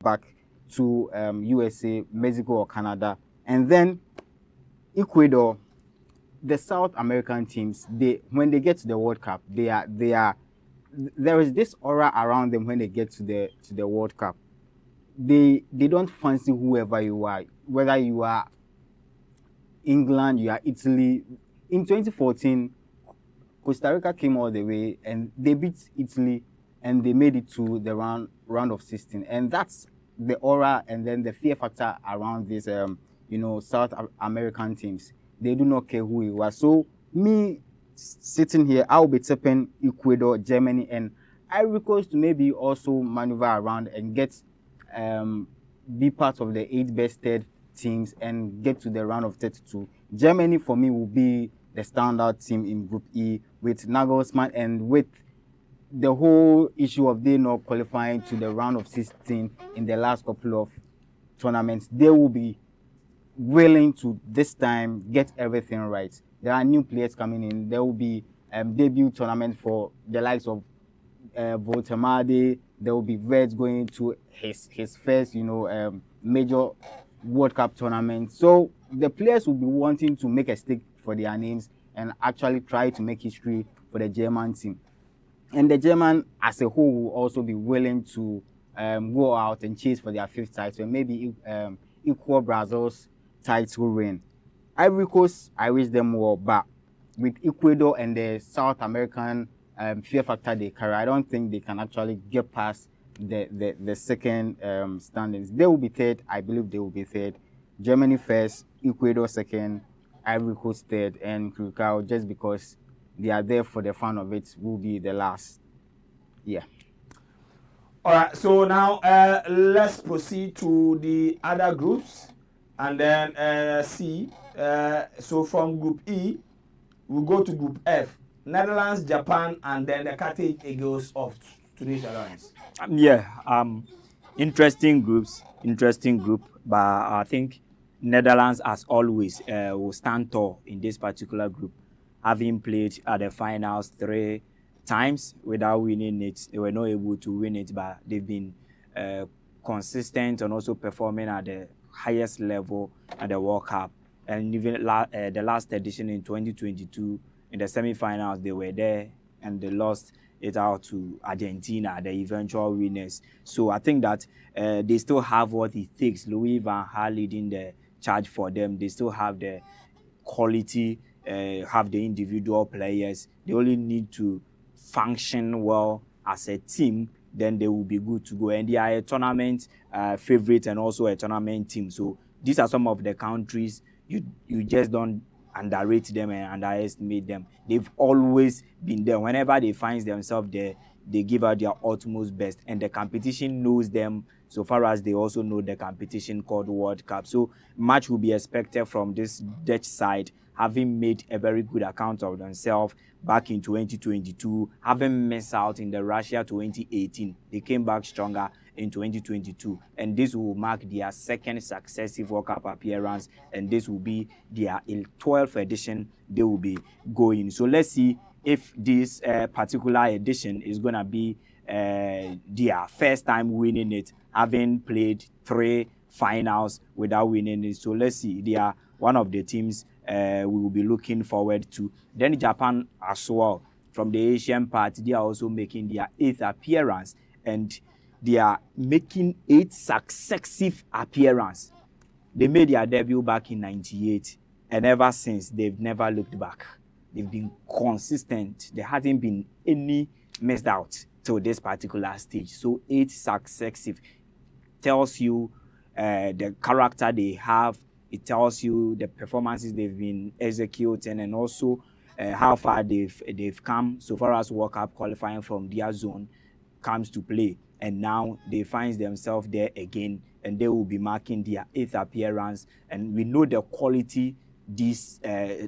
back to USA, Mexico, or Canada. And then Ecuador, the South American teams, when they get to the World Cup, there is this aura around them when they get to the World Cup. They don't fancy whoever you are, whether you are England, you are Italy. In 2014, Costa Rica came all the way and they beat Italy and they made it to the round of 16. And that's the aura and then the fear factor around these South American teams. They do not care who you are. So me sitting here, I'll be tipping Ecuador, Germany, and Ivory Coast to maybe also maneuver around and get be part of the 8 best teams and get to the round of 32. Germany for me will be the standout team in Group E with Nagelsmann, and with the whole issue of they not qualifying to the round of 16 in the last couple of tournaments. They will be willing to this time get everything right. There are new players coming in. There will be debut tournament for the likes of Voltemade. There will be Vets going to his first major World Cup tournament. So the players will be wanting to make a stake for their names and actually try to make history for the German team. And the German as a whole will also be willing to go out and chase for their 5th title and maybe equal Brazil's title reign. Ivory Coast, I wish them well, but with Ecuador and the South American fear factor they carry, I don't think they can actually get past the second standings. They will be 3rd. I believe they will be 3rd. Germany 1st, Ecuador 2nd, Ivory Coast 3rd, and Curacao, just because they are there for the fun of it, will be the last. Yeah. All right. So now let's proceed to the other groups and then see. So from Group E, we'll go to Group F. Netherlands, Japan, and then the Carthage Eagles of Tunisia. Interesting group, but I think Netherlands, as always, will stand tall in this particular group, having played at the finals 3 times without winning it. They were not able to win it, but they've been consistent and also performing at the highest level at the World Cup. And even the last edition in 2022, in the semi-finals, they were there and they lost it out to Argentina, the eventual winners. So I think that they still have what it takes. Louis van Gaal leading the charge for them. They still have the quality, have the individual players. They only need to function well as a team, then they will be good to go. And they are a tournament favorite and also a tournament team. So these are some of the countries you just don't underrate them and underestimate them. They've always been there. Whenever they find themselves there, they give out their utmost best, and the competition knows them so far as they also know the competition called World Cup. So much will be expected from this Dutch side, having made a very good account of themselves back in 2022, having missed out in the Russia 2018. They came back stronger in 2022, and this will mark their 2nd successive World Cup appearance, and this will be their 12th edition they will be going. So let's see if this particular edition is going to be their first time winning it, having played 3 finals without winning it. So let's see. They are one of the teams we will be looking forward to. Then Japan as well, from the Asian part, they are also making their 8th appearance, and they are making 8 successive appearances. They made their debut back in '98, and ever since they've never looked back. They've been consistent. There hasn't been any missed out to this particular stage. So 8 successive tells you the character they have. It tells you the performances they've been executing, and also how far they've come so far as World Cup qualifying from their zone comes to play. And now they find themselves there again, and they will be marking their 8th appearance. And we know the quality this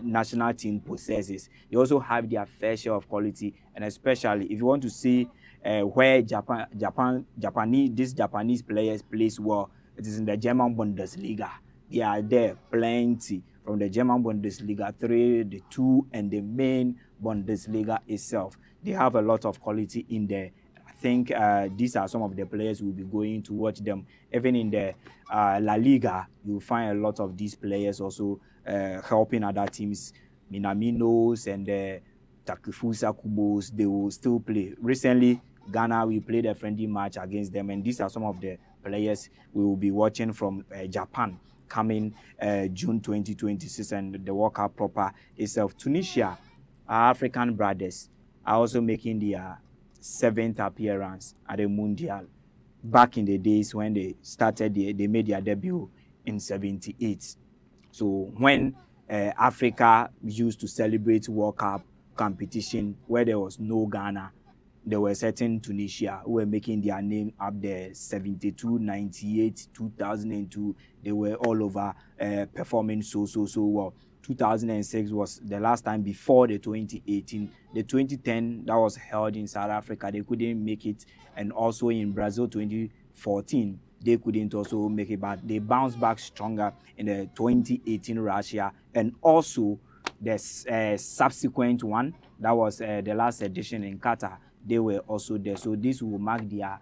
national team possesses. They also have their fair share of quality, and especially if you want to see where these Japanese players plays well, it is in the German Bundesliga. They are there plenty from the German Bundesliga 3, the 2, and the main Bundesliga itself. They have a lot of quality in there. I think these are some of the players who will be going to watch them. Even in the La Liga, you'll find a lot of these players also helping other teams. Minaminos and Takifusa Kubos, they will still play. Recently, Ghana, we played a friendly match against them, and these are some of the players we will be watching from Japan coming June 2026, and the World Cup proper itself. Tunisia, our African brothers, are also making their 7th appearance at the Mundial. Back in the days when they started, they made their debut in 78. So when Africa used to celebrate World Cup competition where there was no Ghana, there were certain Tunisia who were making their name up there. 72, 98, 2002, they were all over performing so well. 2006 was the last time before the 2018. The 2010 that was held in South Africa, they couldn't make it, and also in Brazil 2014 they couldn't also make it, but they bounced back stronger in the 2018 Russia, and also the subsequent one that was the last edition in Qatar. They were also there. So this will mark their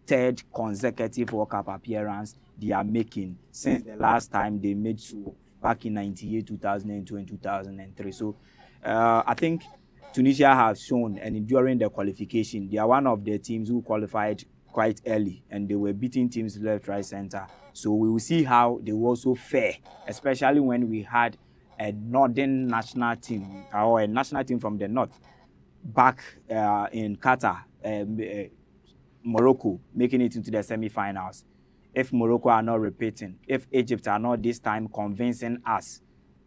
3rd consecutive World Cup appearance they are making since the last time they made so back in 98, 2002, and 2003. So I think Tunisia have shown, and during the qualification, they are one of the teams who qualified quite early, and they were beating teams left, right, center. So we will see how they will also fare, especially when we had a northern national team or a national team from the north back in Qatar, Morocco, making it into the semi-finals. If Morocco are not repeating, if Egypt are not this time convincing us,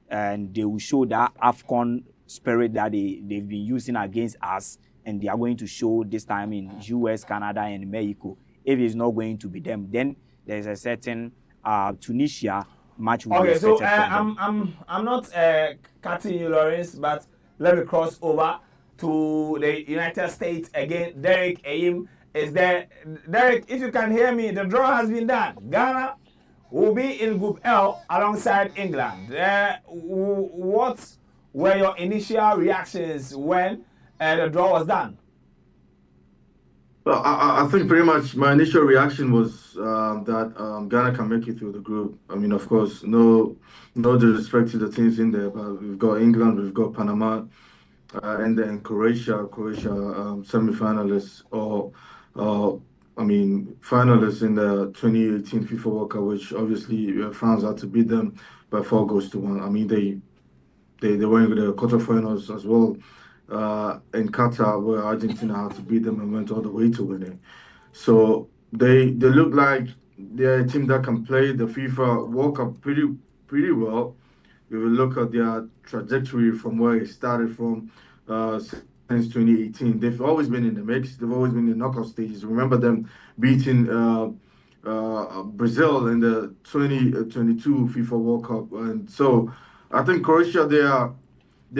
and they will show that AFCON spirit that they've been using against us, and they are going to show this time in US, Canada, and Mexico. If it's not going to be them, then there's a certain Tunisia match will be expected from them. I'm not cutting you, Lawrence, but let me cross over to the United States again. Derek Ayim is there. Derek, if you can hear me, the draw has been done. Ghana will be in Group L alongside England. What were your initial reactions when the draw was done? Well, I think pretty much my initial reaction was that Ghana can make it through the group. I mean, of course, no disrespect to the teams in there, but we've got England, we've got Panama, and then Croatia semi-finalists, or finalists in the 2018 FIFA World Cup, which obviously France had to beat them by 4-1. I mean, they were in the quarterfinals as well in Qatar, where Argentina had to beat them and went all the way to winning. So they look like they're a team that can play the FIFA World Cup pretty well. If you look at their trajectory from where it started from since 2018, they've always been in the mix. They've always been in the knockout stages. Remember them beating Brazil in the 2022 FIFA World Cup, and so I think Croatia they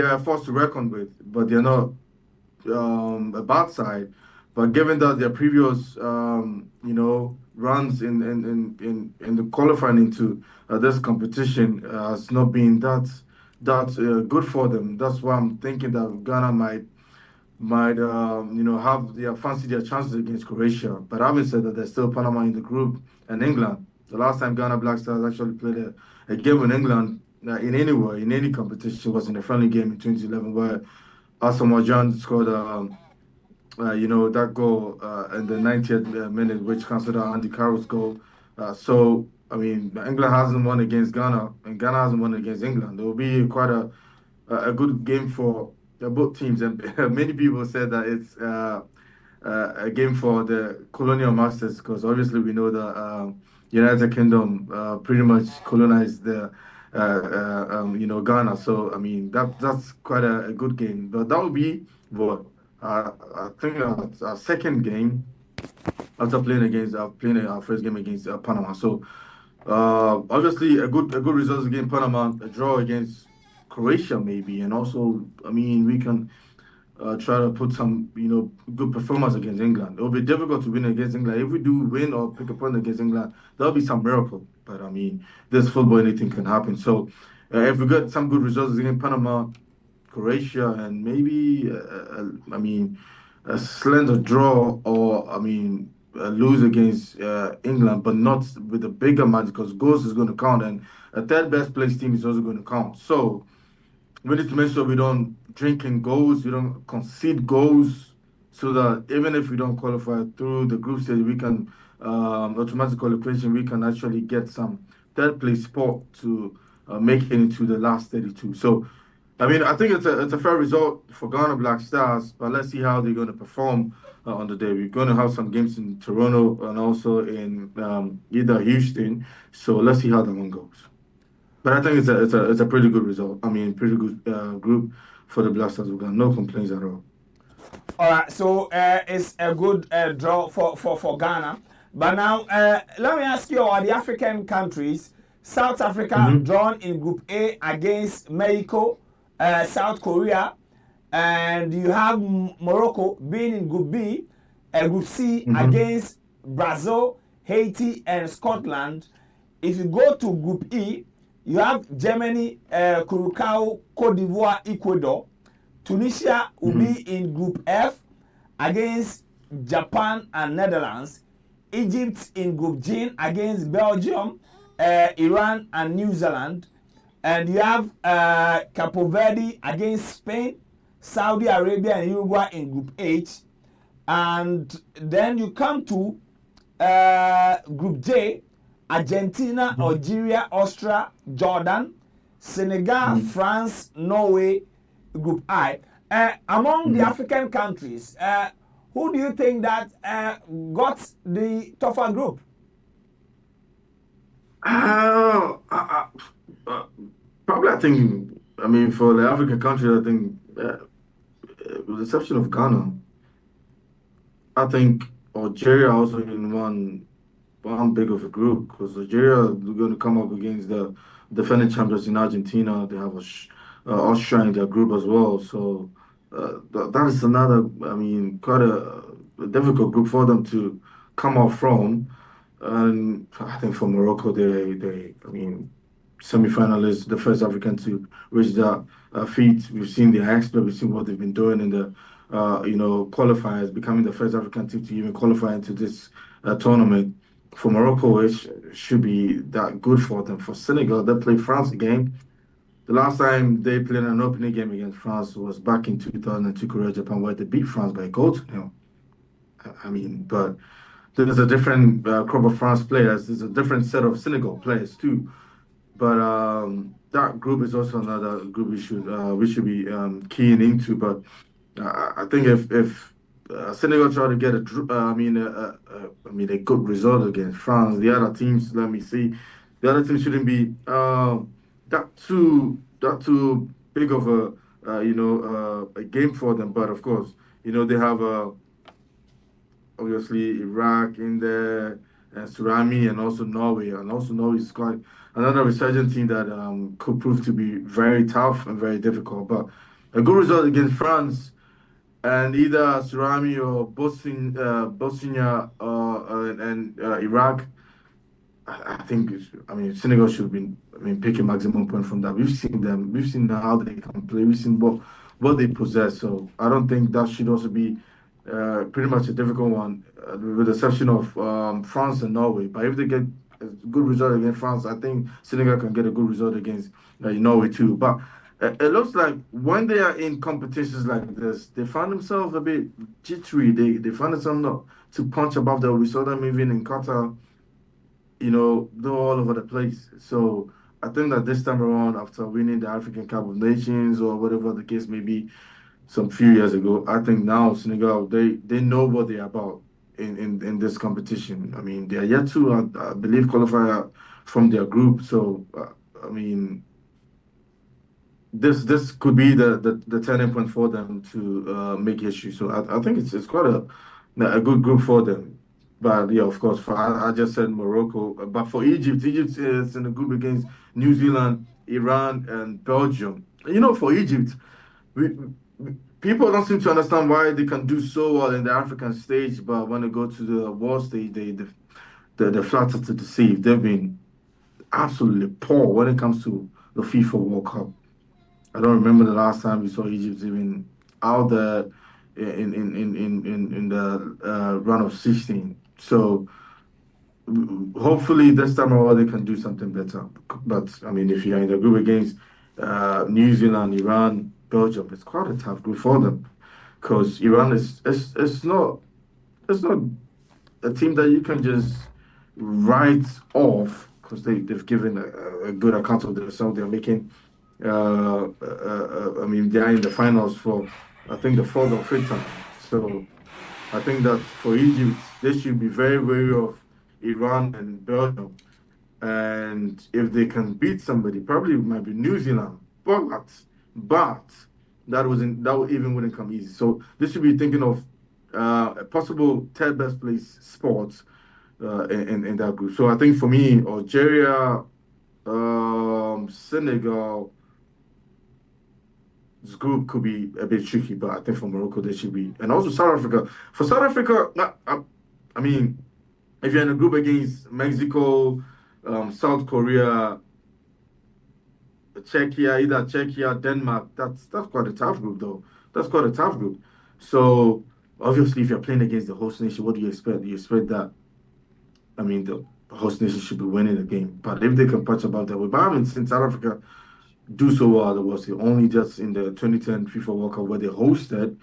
are a force to reckon with, but they're not a bad side. But given that their previous runs in the qualifying into this competition has not been that good for them, that's why I'm thinking that Ghana might fancy their chances against Croatia. But having said that, there's still Panama in the group and England. The last time Ghana Black Stars actually played a game with England in any competition was in a friendly game in 2011, where Asamoah Gyan scored that goal in the 90th minute, which cancelled out Andy Carroll's goal. So I mean, England hasn't won against Ghana, and Ghana hasn't won against England. It will be quite a good game for both teams, and many people said that it's a game for the colonial masters, because obviously we know that United Kingdom pretty much colonized Ghana. So I mean that's quite a good game. But that will be what I think our second game after playing our first game against Panama. So obviously a good result against Panama, a draw against Croatia maybe, and also I mean we can try to put some good performance against England. It will be difficult to win against England. If we do win or pick a point against England, there'll be some miracle. But I mean, this football, anything can happen. So if we get some good results against Panama, Croatia, and maybe a slender draw or lose against England, but not with a bigger match because goals is going to count, and a third best placed team is also going to count. So we need to make sure we don't drink in goals, we don't concede goals, so that even if we don't qualify through the group stage, we can automatic qualification. We can actually get some third place spot to make it into the last 32. So, I think it's a fair result for Ghana Black Stars, but let's see how they're going to perform on the day. We're going to have some games in Toronto and also in either Houston. So let's see how that one goes. But I think it's a pretty good result. Pretty good group for the Black Stars. We've got no complaints at all. All right, so it's a good draw for Ghana. But now, let me ask you about the African countries. South Africa drawn in Group A against Mexico, South Korea, and you have Morocco being in Group B, Group C against Brazil, Haiti, and Scotland. If you go to Group E, you have Germany, Curacao, Cote d'Ivoire, Ecuador. Tunisia will be in Group F against Japan and Netherlands. Egypt in Group G against Belgium, Iran and New Zealand. And you have Cape Verde against Spain, Saudi Arabia and Uruguay in Group H. And then you come to Group J, Argentina, Algeria, Austria, Jordan, Senegal, France, Norway, Group I. Among the African countries, who do you think that got the tougher group? Probably, I think, for the African countries, I think, with the exception of Ghana, I think Algeria also in one big of a group because Algeria are going to come up against the defending champions in Argentina. They have Austria in their group as well. So that is another, quite a difficult group for them to come out from. And I think for Morocco, they semi-finalists, the first African to reach that feat. We've seen their exploit. We've seen what they've been doing in the qualifiers, becoming the first African team to even qualify into this tournament. For Morocco, it should be that good for them. For Senegal, they played France again. The last time they played an opening game against France was back in 2002 Korea, Japan, where they beat France by a goal to nil. But there's a different crop of France players. There's a different set of Senegal players too. But that group is also another group we should be keying into. But I think if Senegal try to get a good result against France, the other teams, let me see, the other teams shouldn't be that too big of a game for them. But of course, they have obviously Iraq in there, and Surami, and also Norway. And also Norway is quite another resurgent team that could prove to be very tough and very difficult. But a good result against France and either Surami or Bosnia and Iraq, I think Senegal should have been picking maximum point from that. We've seen how they can play, we've seen what they possess. So I don't think that should also be pretty much a difficult one, with the exception of France and Norway. But if they get a good result against France, I think Senegal can get a good result against Norway too. But it looks like when they are in competitions like this, they find themselves a bit jittery. They find themselves not to punch above them. We saw them even in Qatar, they're all over the place. So I think that this time around, after winning the African Cup of Nations or whatever the case may be, some few years ago, I think now Senegal, they know what they're about in this competition. They are yet to, I believe, qualify from their group. So, this could be the turning point for them to make history. So I think it's quite a good group for them. But yeah, of course, I just said Morocco. But for Egypt is in a group against New Zealand, Iran, and Belgium. For Egypt, people don't seem to understand why they can do so well in the African stage, but when they go to the world stage, they're flattered to deceive. They've been absolutely poor when it comes to the FIFA World Cup. I don't remember the last time we saw Egypt even out there in the round of 16. So hopefully this time around they can do something better. But I mean, if you're in the group against New Zealand, Iran, Belgium, it's quite a tough group for them because Iran is it's not a team that you can just write off because they've given a good account of themselves. They're making, I mean, they're in the finals for, I think, the fourth or fifth time. So I think that for Egypt, they should be very wary of Iran and Belgium. And if they can beat somebody, probably it might be New Zealand. But that even wouldn't come easy. So they should be thinking of a possible third best place spot in that group. So I think for me, Algeria, Senegal, this group could be a bit tricky, but I think for Morocco they should be, and also South Africa. For South Africa, I mean, if you're in a group against Mexico, South Korea, either Czechia, Denmark, that's quite a tough group though. That's quite a tough group. So obviously, if you're playing against the host nation, what do you expect? You expect that, I mean, the host nation should be winning the game. But if they can punch above that way, but I haven't seen South Africa do so well. There was only just in the 2010 FIFA World Cup where they hosted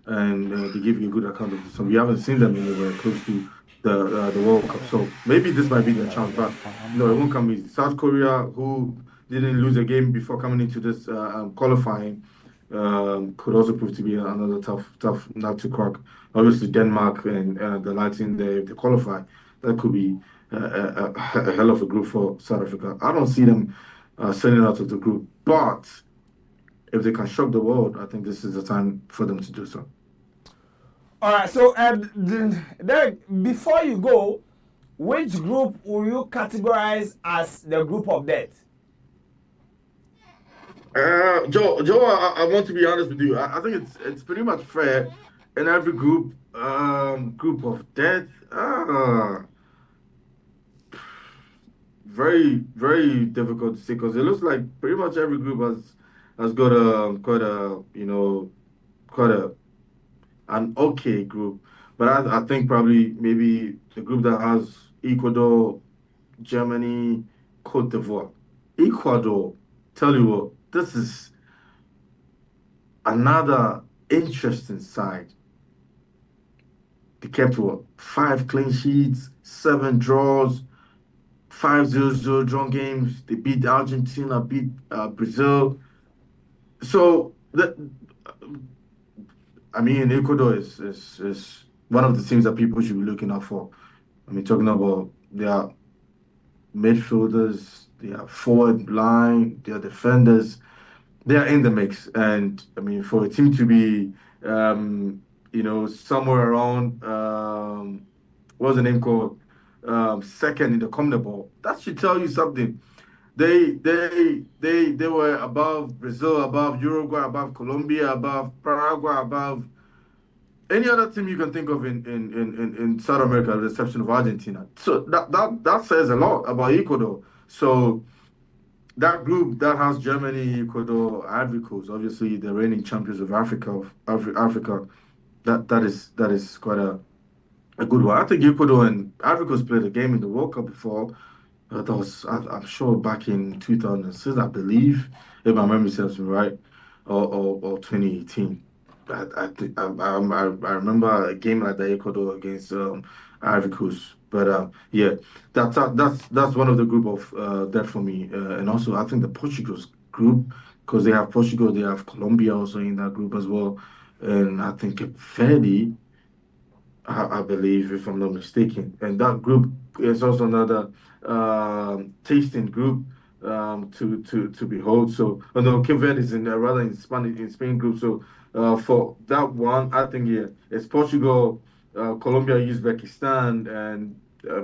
and they gave you a good account of it. So we haven't seen them anywhere close to the World Cup. So maybe this might be their chance, but no, it won't come easy. South Korea, who didn't lose a game before coming into this qualifying, could also prove to be another tough nut to crack. Obviously, Denmark and the Latin, they qualify. That could be a hell of a group for South Africa. I don't see them sailing out of the group, but if they can shock the world, I think this is the time for them to do so. All right. So, Derek, before you go, which group will you categorize as the group of death? Joe, I want to be honest with you. I think it's pretty much fair in every group. Group of death. Very, very difficult to say because it looks like pretty much every group has got quite a quite an okay group. But I think probably maybe the group that has Ecuador, Germany, Cote d'Ivoire. Ecuador, tell you what, this is another interesting side. They kept what? 5 clean sheets, 7 draws, 5-0 drawn games. They beat Argentina, beat Brazil. So I mean, Ecuador is one of the teams that people should be looking out for. I mean, talking about their midfielders, their forward line, their defenders, they are in the mix. And I mean, for a team to be, somewhere around, what's the name called? Second in the CONMEBOL, that should tell you something. They were above Brazil, above Uruguay, above Colombia, above Paraguay, above any other team you can think of in South America, with the exception of Argentina. So that says a lot about Ecuador. So that group that has Germany, Ecuador, Ivory Coast, obviously the reigning champions of Africa, that is quite a good one. I think Ecuador and Ivory Coast played a game in the World Cup before. That was, I'm sure, back in 2006, I believe, if my memory serves me right, or 2018. I remember a game like that, Ecuador against Ivory Coast. But yeah, that's one of the group of that for me. And also, I think the Portugal's group, because they have Portugal, they have Colombia also in that group as well. And I think Cape Verde, I believe, if I'm not mistaken. And that group is also another tasting group to behold. So, no, Cape Verde is rather in Spain group. So, for that one, I think yeah, it's Portugal, Colombia, Uzbekistan, and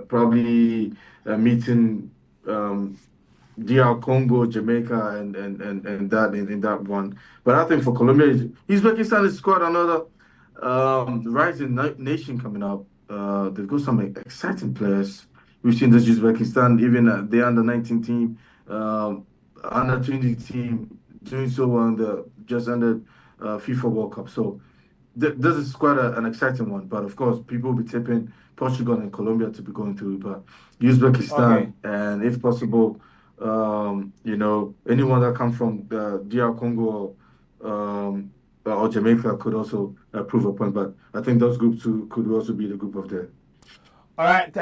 probably meeting DR Congo, Jamaica, and that in that one. But I think for Colombia, Uzbekistan is quite another rising nation coming up. They've got some exciting players. We've seen this Uzbekistan, even the under 19 team, under 20 team doing so well in the just under FIFA World Cup. So this is quite an exciting one. But of course, people will be tipping Portugal and Colombia to be going through. But Okay. Uzbekistan and if possible, anyone that comes from the DR Congo or Jamaica could also prove a point. But I think those groups two could also be the group of death. All right.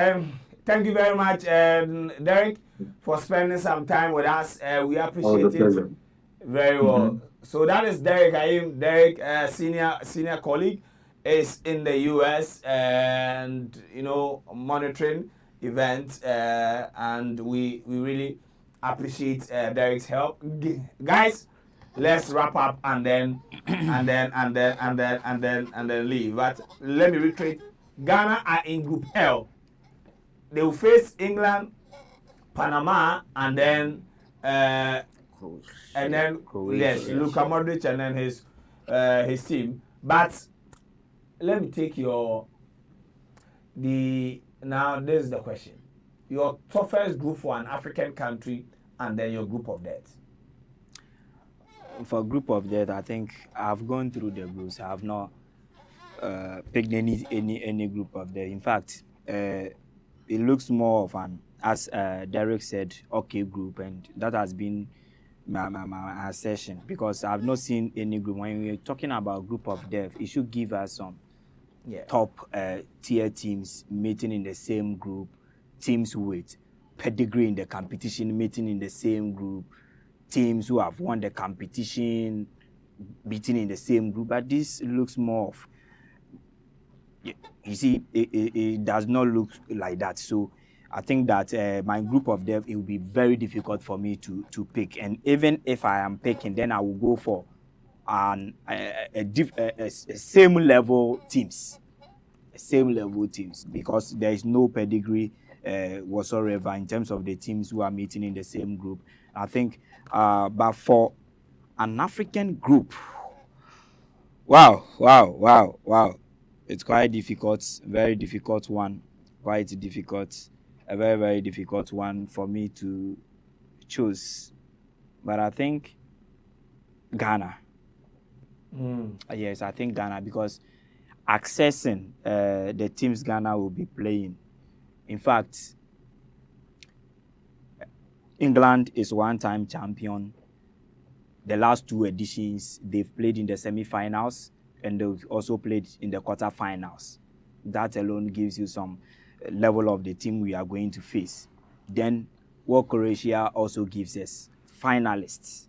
Thank you very much, Derek, for spending some time with us. We appreciate it Pleasure. very well. So that is Derek Ayim. Derek, senior colleague, is in the US and monitoring events, and we really appreciate Derek's help. Guys, let's wrap up and then leave. But let me reiterate: Ghana are in Group L. They will face England, Panama, and then yes, Luka Modric and then his team. But let me take now this is the question. Your toughest group for an African country and then your group of death. For group of death, I think I've gone through the groups. I have not picked any group of death. In fact, it looks more of an, as Derek said, okay group, and that has been my assertion, because I've not seen any group. When we're talking about group of death, it should give us some top tier teams meeting in the same group, teams with pedigree in the competition meeting in the same group, teams who have won the competition meeting in the same group. But this looks more of, you see, it does not look like that. So I think that my group of death, it will be very difficult for me to pick. And even if I am picking, then I will go for same level teams, because there is no pedigree whatsoever in terms of the teams who are meeting in the same group. I think, but for an African group, wow. It's quite difficult, very difficult one, a very, very difficult one for me to choose. But I think Ghana. Yes, I think Ghana, because accessing the teams Ghana will be playing. In fact, England is one-time champion. The last two editions, they've played in the semi-finals, and they've also played in the quarter-finals. That alone gives you some level of the team we are going to face. Then, what Croatia also gives us, finalists,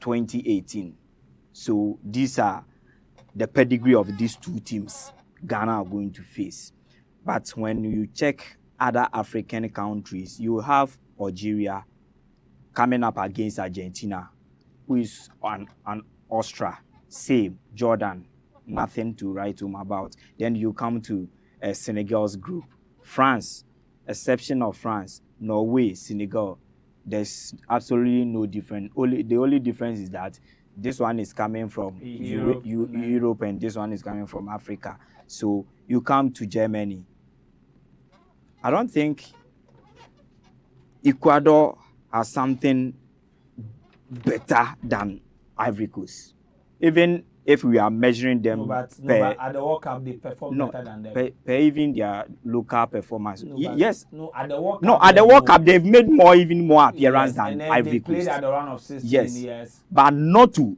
2018. So these are the pedigree of these two teams Ghana are going to face. But when you check other African countries, you have Algeria coming up against Argentina, who is an Austria. Same, Jordan, nothing to write home about. Then you come to Senegal's group. France, exception of France, Norway, Senegal. There's absolutely no difference. The only difference is that this one is coming from Europe and this one is coming from Africa. So you come to Germany. I don't think Ecuador has something better than Ivory Coast. Even if we are measuring them, but at the World Cup they perform better than them. Per even their local performance. Yes. At the World Cup. No, at the World Cup they've made even more appearance than Ivory Coast. They played at the round of 16. Yes. But not to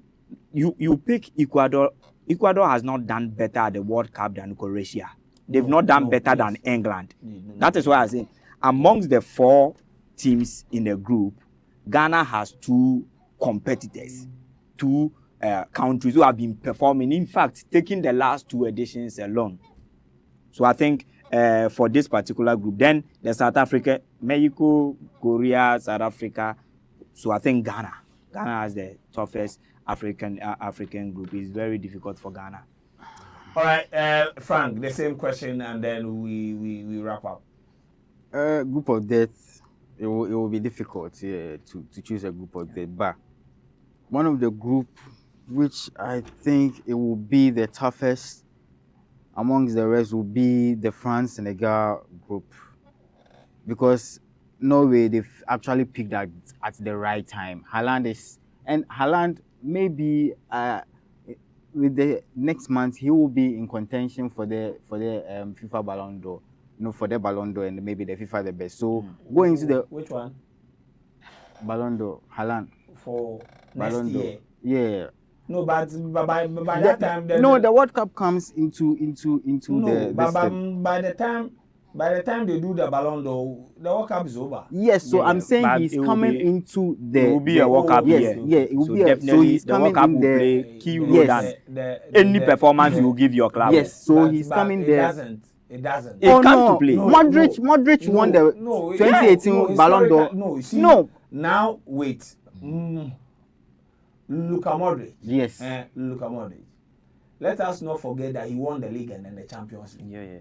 you pick Ecuador. Ecuador has not done better at the World Cup than Croatia. They've not done better than England. That is why I say amongst the four teams in the group, Ghana has two competitors, two countries who have been performing, in fact, taking the last two editions alone. So I think for this particular group, then the South Africa, Mexico, Korea, South Africa. So I think Ghana has the toughest African group. It's very difficult for Ghana. All right, Frank, the same question, and then we wrap up. Group of death, it will be difficult to choose a group of death, but one of the group which I think it will be the toughest amongst the rest will be the France-Senegal group, because Norway, they've actually picked that at the right time. Haaland maybe with the next month he will be in contention for the FIFA Ballon d'Or. For the Ballon d'Or and maybe the FIFA the best. So going to the which one? Ballon d'Or, Haaland. For Ballon next d'Or. year. Yeah. No, but by that time. The World Cup comes into no, by the time they do the Ballon d'Or, the World Cup is over. Yes, so I'm saying he's coming into the. It will be a World Cup. Yes, yeah, it will so be. Definitely, So he's the coming World Cup in will there. play key role Yes. than any performance you will give your club. Yes, so But- he's but coming it there. It doesn't. It comes to play. Modric won the 2018 Ballon d'Or. No, you see, No. Now wait. Luka Modric. Yes. Luka Modric. Let us not forget that he won the league and then the Champions League. Yeah.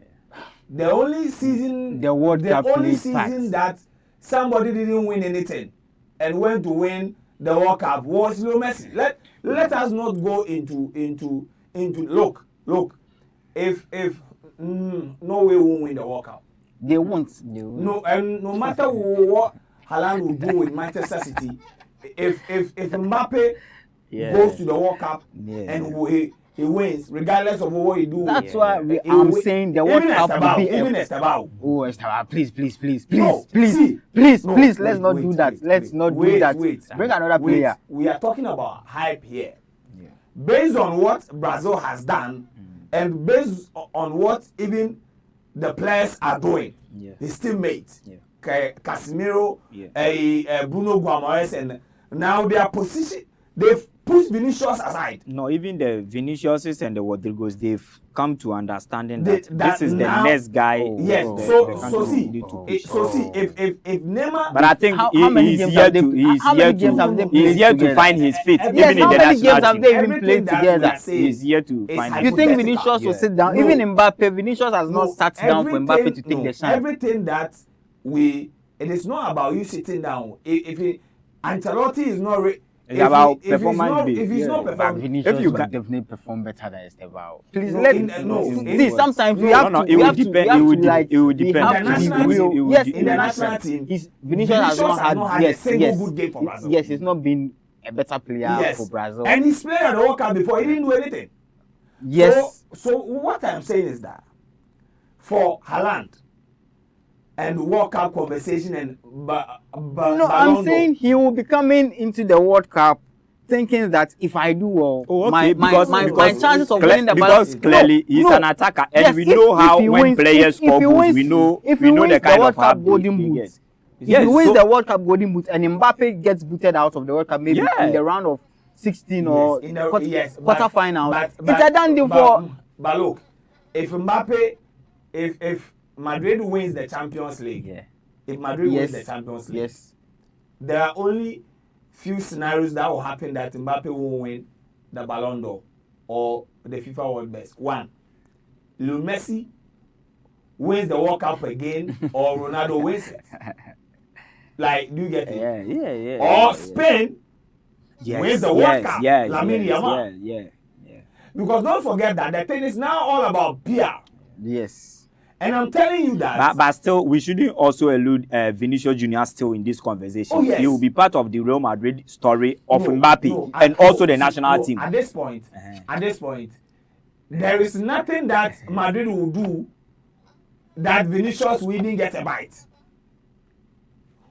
The only season, The World Cup only played season part. that somebody didn't win anything and went to win the World Cup was Leo Messi. Let us not go into look. If Norway won't win the World Cup, They won't. no, and no matter what Haaland will do with Manchester City, if Mbappe goes to the World Cup and he wins, regardless of what he do. That's why I'm saying the World Cup will be. Even Estabao. Oh, Estabao, please, No, see, no, let's wait, not wait, do that. wait, Let's wait, not wait, do that. wait. Bring another player. We are talking about hype here. Based on what Brazil has done and based on what even the players are doing, his teammates, Casemiro, Bruno Guimaraes, and now their position, they've pushed Vinicius aside. No, even the Viniciuses and the Rodrigos, they've come to understanding that this is now, the next guy. Yes, the so country need to push. if Neymar, But I think How many he's games here have they- to how many games have they he's played here to together? find his feet, Yes, even in how the many games national have team. they even Everything played that we together? are saying He's here to is find You his think hypothetical. Vinicius will Yeah. sit down? No. Even Mbappe, Vinicius has not sat down for Mbappe to take the shine. Everything that it is not about you sitting down. If Ancelotti is not It's about performance if he's not But performing, Vinicius you will can- definitely perform better than Estevao. Please No, let see. Sometimes we no, have no, to. it We will have to. depend- We have it will to de- like. it will We depend. have In the to be national real. team, Yes, in in the national team. Vinicius has not had. a Yes, single yes. good game for Brazil. Yes, he's not been a better player for Brazil. And he's played at the World Cup before. He didn't do anything. Yes. So what I'm saying is that for Haaland and World Cup conversation and No, Ballon I'm d'Or, saying he will be coming into the World Cup thinking that if I do well, my chances of winning the because clearly he's an attacker, and Yes, we know how he when wins- players if he score goals, wins- we know if he we know wins the kind World of Cup help golden they boot, get. if Yes, he wins so- the World Cup golden boot and Mbappe gets booted out of the World Cup maybe Yeah. in the round of 16 or in the, quarterfinals, but it's a done deal for. But look, if Mbappe, if Madrid wins the Champions League, Yeah. if Madrid Yes. wins the Champions League, Yes. there are only few scenarios that will happen that Mbappe won't win the Ballon d'Or or the FIFA World Best. One, Leo Messi wins the World Cup again, or Ronaldo wins it. Like, do you get it? Yeah. Or Spain wins the World Cup. Lamine Yamal. Yeah. Because don't forget that the thing is now all about PR. Yes. And I'm telling you that. But still, we shouldn't also elude Vinicius Junior still in this conversation. Oh, yes. He will be part of the Real Madrid story of No, Mbappe no, and also the national no, team. At this point, there is nothing that Madrid will do that Vinicius will even get a bite.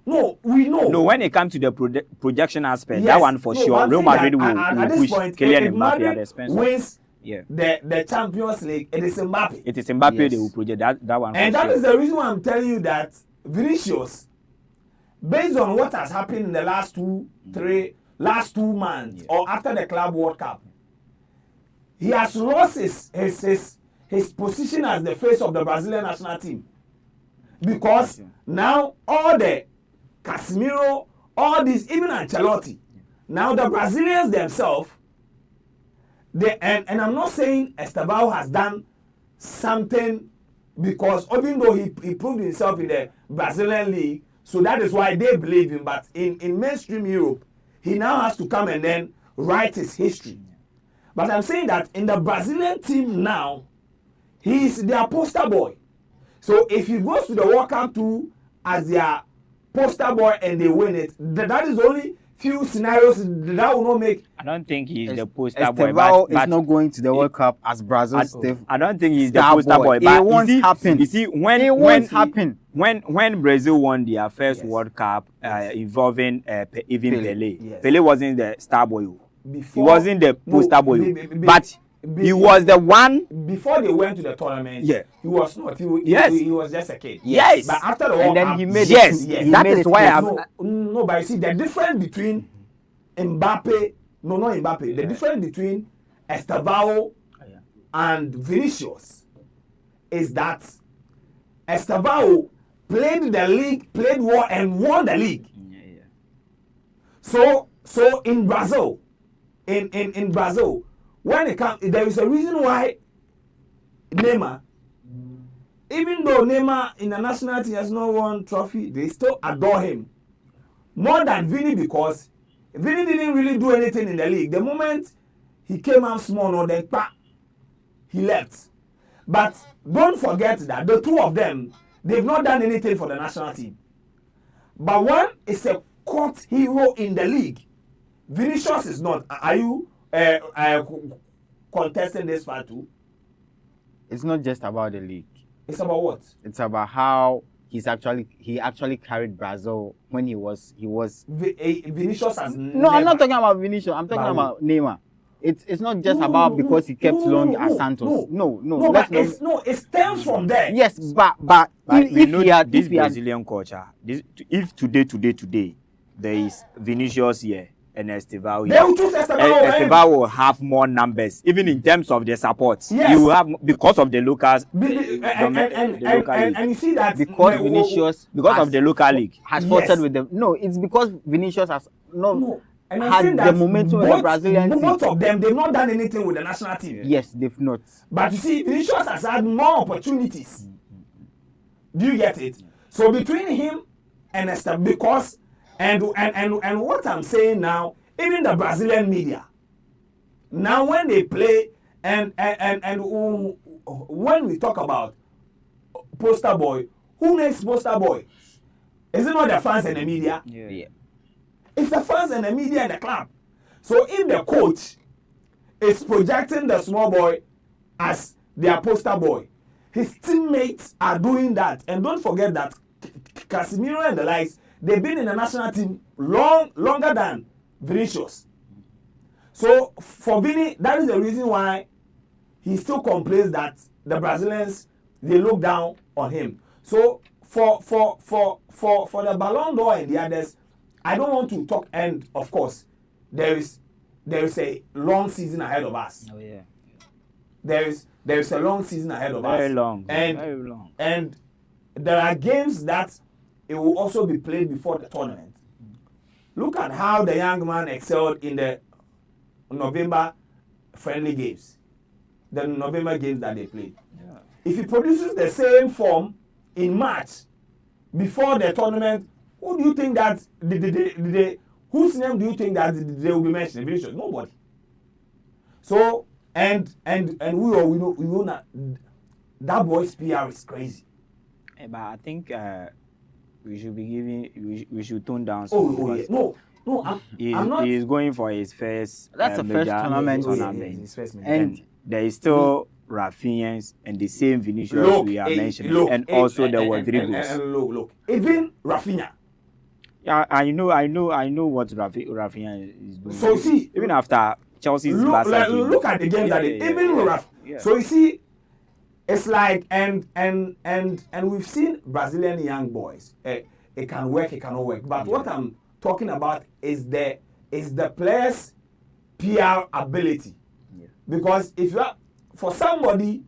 No, we know. No, when it comes to the projection aspect, Yes, that one for no, sure, I'm Real saying Madrid that will at this push point, Kylian if Mbappe Madrid at the expense of. wins Yeah. the Champions League, it is Mbappe. It is Mbappe Yes. they will project that one. And for that sure. is the reason why I'm telling you that Vinicius, based on what has happened in the last two months, or after the Club World Cup, he has lost his position as the face of the Brazilian national team. Because now all the Casemiro, all these, even Ancelotti, now the Brazilians themselves, and I'm not saying Estabao has done something, because even though he proved himself in the Brazilian league, so that is why they believe him. But in mainstream Europe, he now has to come and then write his history. But I'm saying that in the Brazilian team now, he is their poster boy. So if he goes to the World Cup 2 as their poster boy and they win it, that is the only few scenarios that will not make. I don't think he's the poster boy, Estevao but is not going to the World Cup as Brazil's I don't think he's the star poster boy. It But won't happen. You see, when It won't happen. When Brazil won their first Yes. World Cup, involving even Pelé, Yes. Pelé wasn't the star boy. Before, He wasn't the poster boy, but be- he was the one. before they went to the tournament. Yeah. He was not. Yes. He was just a kid. Yes. But after the And World then Cup, he made Yes. it. Yes. That is why no, but you see the difference between Mbappe, no, not Mbappe. The difference between Estevao and Vinicius is that Estevao played the league, played well, and won the league. So in Brazil, in Brazil, when it comes, there is a reason why Neymar, even though Neymar in the national team has not won trophy, they still adore him more than Vini, because Vini didn't really do anything in the league. The moment he came out small, no, then he left. But don't forget that the two of them, they've not done anything for the national team. But one is a cult hero in the league. Vinicius is not. Are you contesting this part too? It's not just about the league. It's about what? It's about how he actually carried Brazil when he was. Vinicius has No, I'm not talking about Vinicius. I'm talking about Neymar. It's not just about because he kept long at Santos. No, it stems from there. Yes, but We know this if he had, Brazilian culture. If today there is Vinicius here and Estevao They here, will choose Estevao. Estevao will have more numbers, even in terms of the support. Yes. He will have, because of the locals, And you see that because Vinicius of the local league. has Yes. fought with them. No, it's because Vinicius has No. And I'm had saying the that momentum of the Brazilian team. both of them, they've not done anything with the national team. Yes, they've not. But you see, Vinicius has had more opportunities. Do you get it? So between him and Esther, because and what I'm saying now, even the Brazilian media, now when they play and when we talk about poster boy, who makes poster boy? Is it not the fans and the media? Yeah. It's the fans and the media and the club. So if the coach is projecting the small boy as their poster boy, his teammates are doing that. And don't forget that Casemiro and the likes, they've been in the national team longer than Vinicius. So for Vini, that is the reason why he still complains that the Brazilians, they look down on him. So for the Ballon d'Or and the others, I don't want to talk, and of course, there is a long season ahead of us. Oh yeah. There is a long season ahead of us. Very long. And Very long. and there are games that it will also be played before the tournament. Look at how the young man excelled in the November friendly games, the November games that they played. Yeah. If he produces the same form in March before the tournament, who do you think that whose name do you think that they will be mentioning? Vinicius? Nobody. So and we know that boy's PR is crazy. But I think we should be giving. We should tone down. Oh yeah. No, I'm not. He's going for his first. That's the first major tournament. His first major. And there is still Rafinha's and the same Vinicius we are mentioning, and also there were Rodriguez. Look, even Rafinha. Yeah, I know what Rafinha is doing. So you see, even after Chelsea's last game, look at the game that even Rafinha. Yeah. So you see, it's like and we've seen Brazilian young boys. It can work, it cannot work. But what I'm talking about is the players' PR ability. Yeah. Because if you are for somebody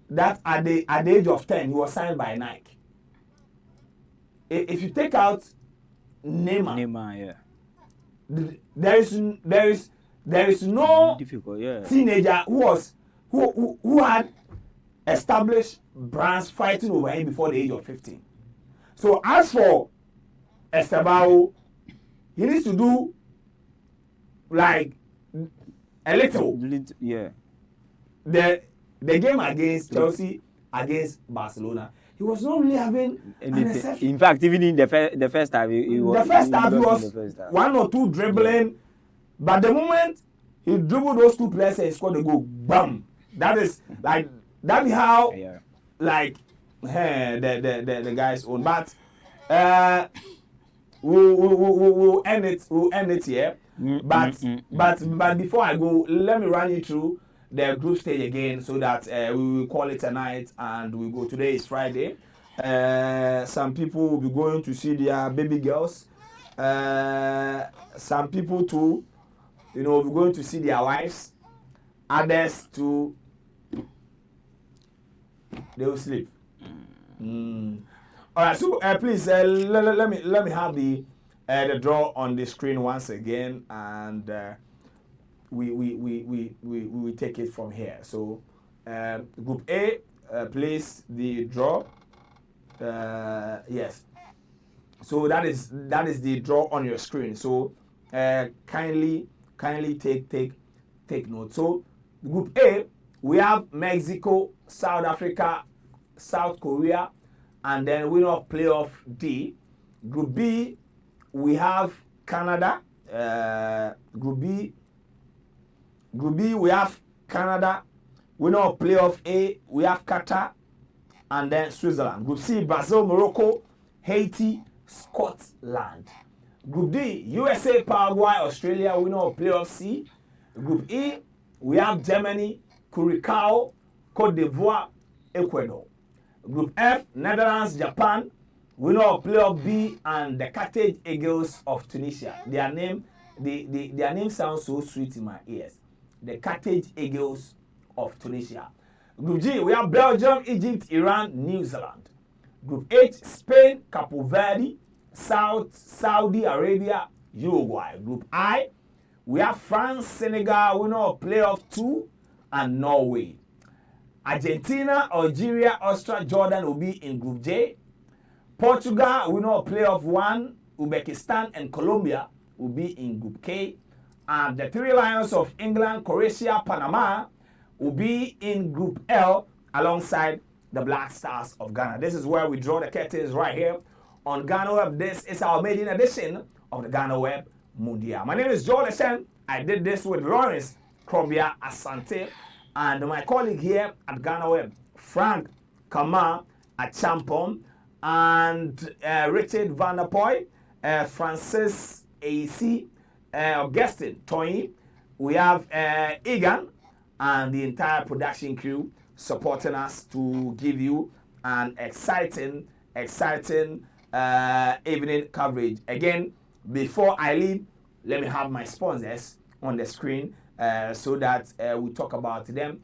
that at the age of 10 he was signed by Nike. If you take out Neymar, yeah, there is no difficult, yeah. teenager who had established brands fighting over him before the age of 15. So as for Estevao, he needs to do like a little. Yeah. The game against Chelsea, against Barcelona, he was not really having an exception. In fact, even in the first time, he was one or two dribbling, but the moment he dribbled those two players and scored the goal, bam! That is how like the guys own. But we'll end it. We'll end it here. But before I go, let me run you through the group stage again, so that we will call it a night and we go. Today is Friday. Some people will be going to see their baby girls. Some people too, will be going to see their wives. Others too, they will sleep. All right, so please let me have the draw on the screen once again, and we take it from here. So Group A, place the draw. Yes. So that is the draw on your screen. So kindly take note. So Group A, we have Mexico, South Africa, South Korea, and then winner of playoff D. Group B, we have Canada. Group B, we have Canada. Winner of playoff A, we have Qatar, and then Switzerland. Group C, Brazil, Morocco, Haiti, Scotland. Group D, USA, Paraguay, Australia. Winner of playoff C. Group E, we have Germany, Curacao, Cote d'Ivoire, Ecuador. Group F, Netherlands, Japan. Winner of playoff B, and the Carthage Eagles of Tunisia. Their name sounds so sweet in my ears. The Carthage Eagles of Tunisia. Group G, we have Belgium, Egypt, Iran, New Zealand. Group H, Spain, Cape Verde, Saudi Arabia, Uruguay. Group I, we have France, Senegal, winner of playoff 2, and Norway. Argentina, Algeria, Austria, Jordan will be in Group J. Portugal, winner of playoff 1, Uzbekistan, and Colombia will be in Group K. And the Three Lions of England, Croatia, Panama will be in Group L alongside the Black Stars of Ghana. This is where we draw the curtains right here on GhanaWeb. This is our maiden edition of the GhanaWeb Mundial. My name is Joel Esen. I did this with Lawrence Krobia Asante and my colleague here at GhanaWeb, Frank Kama Achampom, and Richard Van der Poy, Francis AC, Augustine Toyi. We have Egan and the entire production crew supporting us to give you an exciting evening coverage. Again, before I leave, let me have my sponsors on the screen so that we talk about them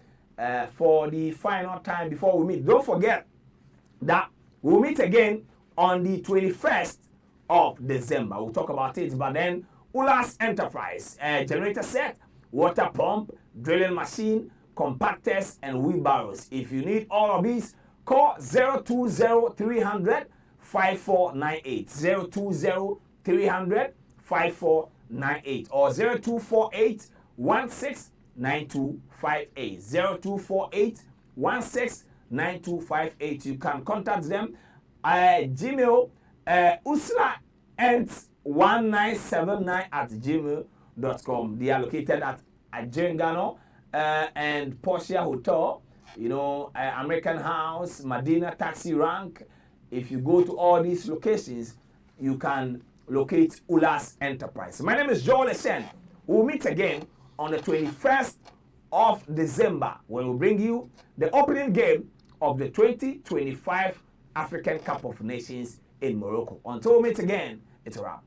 for the final time before we meet. Don't forget that we'll meet again on the 21st of December. We'll talk about it, but then Ulas Enterprise, generator set, water pump, drilling machine, compactors, and wheelbarrows. If you need all of these, call 020-300-5498. 020-300-5498 or 0248-169258. 0248-169258. You can contact them Gmail, usla1979@gmail.com. They are located at Ajengano and Portia Hotel, American House, Medina Taxi Rank. If you go to all these locations, you can locate Ulas Enterprise. My name is Joel Esen. We'll meet again on the 21st of December when we bring you the opening game of the 2025 African Cup of Nations in Morocco. Until we meet again, it's a wrap.